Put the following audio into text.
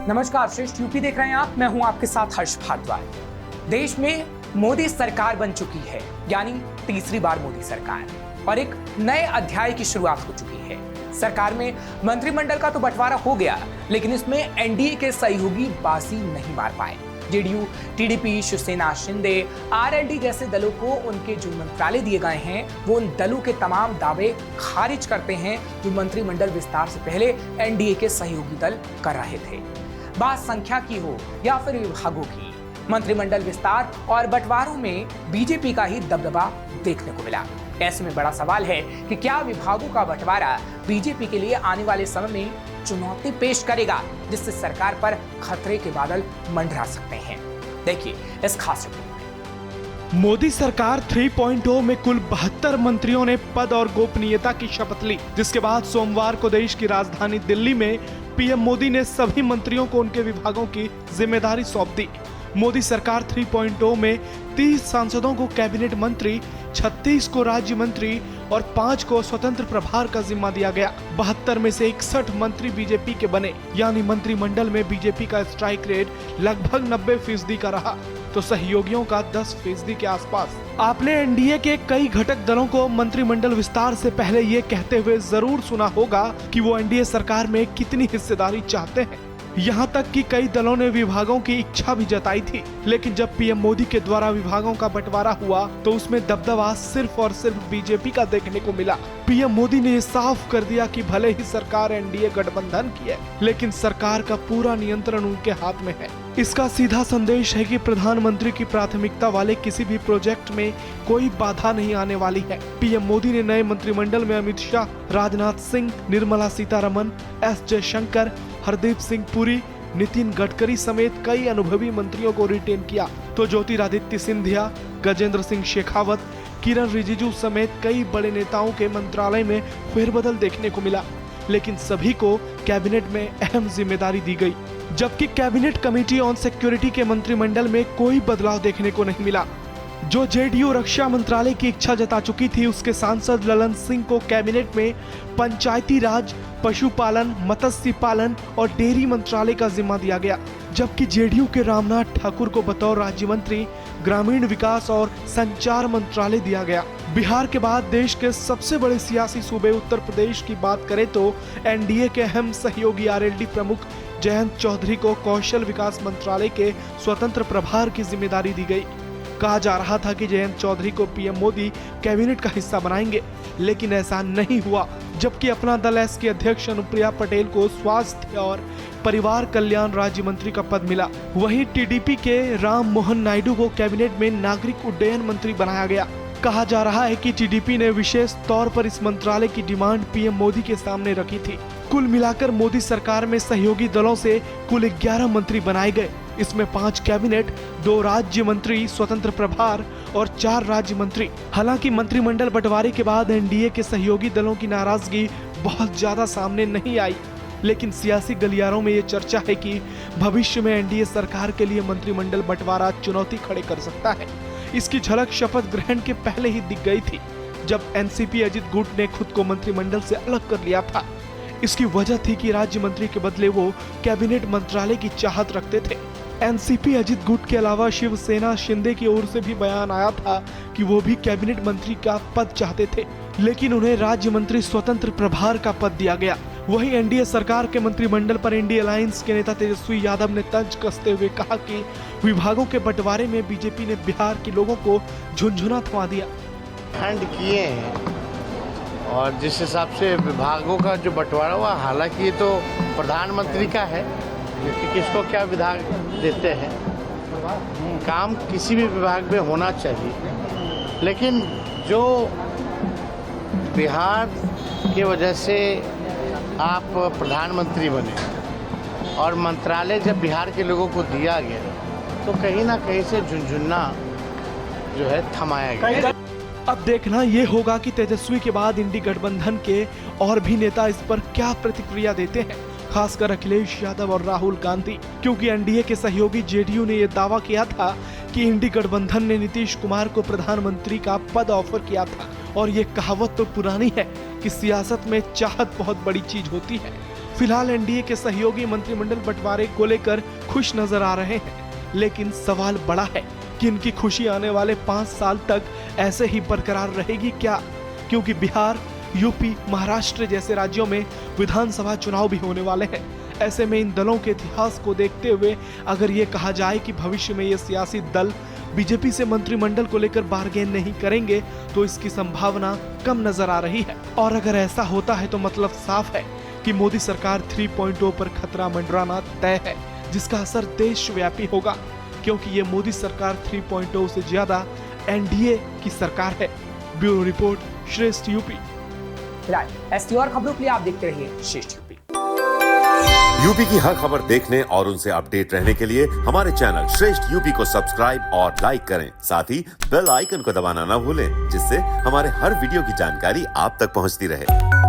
नमस्कार, श्रेष्ठ यूपी देख रहे हैं आप। मैं हूं आपके साथ हर्ष भारद्वाज। देश में मोदी सरकार बन चुकी है, यानी तीसरी बार मोदी सरकार, और एक नए अध्याय की शुरुआत हो चुकी है। सरकार में मंत्रिमंडल का तो बंटवारा हो गया, लेकिन इसमें एनडीए के सहयोगी बाजी नहीं मार पाए। जेडीयू, टीडीपी, शिवसेना, शिंदे, आरएलडी जैसे दलों को उनके जो मंत्रालय दिए गए हैं, वो उन दलों के तमाम दावे खारिज करते हैं जो मंत्रिमंडल विस्तार से पहले एनडीए के सहयोगी दल कर रहे थे। बात संख्या की हो या फिर विभागों की, मंत्रिमंडल विस्तार और बंटवारों में बीजेपी का ही दबदबा देखने को मिला। ऐसे में बड़ा सवाल है कि क्या विभागों का बंटवारा बीजेपी के लिए आने वाले समय में चुनौती पेश करेगा, जिससे सरकार पर खतरे के बादल मंडरा सकते हैं। देखिए इस खास रिपोर्ट में। मोदी सरकार 3.0 में कुल 72 मंत्रियों ने पद और गोपनीयता की शपथ ली, जिसके बाद सोमवार को देश की राजधानी दिल्ली में पीएम मोदी ने सभी मंत्रियों को उनके विभागों की जिम्मेदारी सौंप दी। मोदी सरकार 3.0 में 30 सांसदों को कैबिनेट मंत्री, 36 को राज्य मंत्री और 5 को स्वतंत्र प्रभार का जिम्मा दिया गया। 72 में से 61 मंत्री बीजेपी के बने, यानी मंत्रिमंडल में बीजेपी का स्ट्राइक रेट लगभग 90% का रहा, तो सहयोगियों का 10% के आसपास। आपने एनडीए के कई घटक दलों को मंत्रिमंडल विस्तार से पहले ये कहते हुए जरूर सुना होगा कि वो एनडीए सरकार में कितनी हिस्सेदारी चाहते हैं। यहाँ तक कि कई दलों ने विभागों की इच्छा भी जताई थी, लेकिन जब पीएम मोदी के द्वारा विभागों का बंटवारा हुआ तो उसमें दबदबा सिर्फ और सिर्फ बीजेपी का देखने को मिला। पीएम मोदी ने साफ कर दिया कि भले ही सरकार एनडीए गठबंधन की है, लेकिन सरकार का पूरा नियंत्रण उनके हाथ में है। इसका सीधा संदेश है कि प्रधानमंत्री की प्राथमिकता वाले किसी भी प्रोजेक्ट में कोई बाधा नहीं आने वाली है। पीएम मोदी ने नए मंत्रिमंडल में अमित शाह, राजनाथ सिंह, निर्मला सीतारमण, एस जयशंकर, हरदीप सिंह पुरी, नितिन गडकरी समेत कई अनुभवी मंत्रियों को रिटेन किया, तो ज्योतिरादित्य सिंधिया, गजेंद्र सिंह शेखावत, किरण रिजिजू समेत कई बड़े नेताओं के मंत्रालय में फेरबदल देखने को मिला, लेकिन सभी को कैबिनेट में अहम जिम्मेदारी दी गई। जबकि कैबिनेट कमेटी ऑन सिक्योरिटी के मंत्रिमंडल में कोई बदलाव देखने को नहीं मिला। जो जेडीयू रक्षा मंत्रालय की इच्छा जता चुकी थी, उसके सांसद ललन सिंह को कैबिनेट में पंचायती राज, पशुपालन, मत्स्य पालन और डेयरी मंत्रालय का जिम्मा दिया गया, जबकि जेडीयू के रामनाथ ठाकुर को बतौर राज्य मंत्री ग्रामीण विकास और संचार मंत्रालय दिया गया। बिहार के बाद देश के सबसे बड़े सियासी सूबे उत्तर प्रदेश की बात करें तो एनडीए के अहम सहयोगी आरएलडी प्रमुख जयंत चौधरी को कौशल विकास मंत्रालय के स्वतंत्र प्रभार की जिम्मेदारी दी गई। कहा जा रहा था कि जयंत चौधरी को पीएम मोदी कैबिनेट का हिस्सा बनाएंगे, लेकिन ऐसा नहीं हुआ। जबकि अपना दल एस के अध्यक्ष अनुप्रिया पटेल को स्वास्थ्य और परिवार कल्याण राज्य मंत्री का पद मिला। वहीं टीडीपी के राम मोहन नायडू को कैबिनेट में नागरिक उड्डयन मंत्री बनाया गया। कहा जा रहा है कि टीडीपी ने विशेष तौर पर इस मंत्रालय की डिमांड पीएम मोदी के सामने रखी थी। कुल मिलाकर मोदी सरकार में सहयोगी दलों से कुल 11 मंत्री बनाए गए। इसमें 5 कैबिनेट, 2 राज्य मंत्री, स्वतंत्र प्रभार और 4 राज्य मंत्री। हालांकि मंत्रिमंडल बंटवारे के बाद एनडीए के सहयोगी दलों की नाराजगी बहुत ज्यादा सामने नहीं आई, लेकिन सियासी गलियारों में ये चर्चा है कि भविष्य में एनडीए सरकार के लिए मंत्रिमंडल बंटवारा चुनौती खड़े कर सकता है। इसकी झलक शपथ ग्रहण के पहले ही दिख गई थी, जब एनसीपी अजित गुट ने खुद को मंत्रिमंडल से अलग कर लिया था। इसकी वजह थी कि राज्य मंत्री के बदले वो कैबिनेट मंत्रालय की चाहत रखते थे। एनसीपी अजित गुट के अलावा शिवसेना, शिंदे की ओर से भी बयान आया था कि वो भी कैबिनेट मंत्री का पद चाहते थे, लेकिन उन्हें राज्य मंत्री स्वतंत्र प्रभार का पद दिया गया। वहीं एनडीए सरकार के मंत्रिमंडल पर इंडिया अलायंस के नेता तेजस्वी यादव ने तंज कसते हुए कहा कि विभागों के बंटवारे में बीजेपी ने बिहार के लोगों को झुनझुना थमा दिया। खंड किए हैं और जिस हिसाब से विभागों का जो बंटवारा हुआ, हालांकि ये तो प्रधानमंत्री का है कि किसको क्या विभाग देते हैं। काम किसी भी विभाग में होना चाहिए, लेकिन जो बिहार की वजह से आप प्रधानमंत्री बने और मंत्रालय जब बिहार के लोगों को दिया गया, तो कहीं ना कहीं से झुनझुना जो है थमाया गया। अब देखना ये होगा कि तेजस्वी के बाद इंडी गठबंधन के और भी नेता इस पर क्या प्रतिक्रिया देते हैं, खासकर अखिलेश यादव और राहुल गांधी, क्योंकि एनडीए के सहयोगी जेडीयू ने यह दावा किया था कि इंडी गठबंधन ने नीतीश कुमार को प्रधानमंत्री का पद ऑफर किया था। और ये कहावत तो पुरानी है कि सियासत में चाहत बहुत बड़ी चीज होती है। फिलहाल एनडीए के सहयोगी मंत्रिमंडल बंटवारे को लेकर खुश नजर आ रहे हैं, लेकिन सवाल बड़ा है कि इनकी खुशी आने वाले 5 साल तक ऐसे ही बरकरार रहेगी क्या? क्योंकि बिहार, यूपी, महाराष्ट्र जैसे राज्यों में विधानसभा चुनाव भी होने वाले हैं। ऐसे में इन दलों के इतिहास को देखते हुए अगर ये कहा जाए कि भविष्य में ये सियासी दल बीजेपी से मंत्रिमंडल को लेकर बार्गेन नहीं करेंगे तो इसकी संभावना कम नजर आ रही है। और अगर ऐसा होता है तो मतलब साफ है कि मोदी सरकार 3.0 पर खतरा मंडराना तय है, जिसका असर देशव्यापी होगा, क्योंकि ये मोदी सरकार 3.0 से ज्यादा एनडीए की सरकार है। ब्यूरो रिपोर्ट, श्रेष्ठ यूपी। ऐसी और खबरों के लिए आप देखते रहिए श्रेष्ठ यूपी। यूपी की हर खबर देखने और उनसे अपडेट रहने के लिए हमारे चैनल श्रेष्ठ यूपी को सब्सक्राइब और लाइक करें। साथ ही बेल आइकन को दबाना न भूलें, जिससे हमारे हर वीडियो की जानकारी आप तक पहुंचती रहे।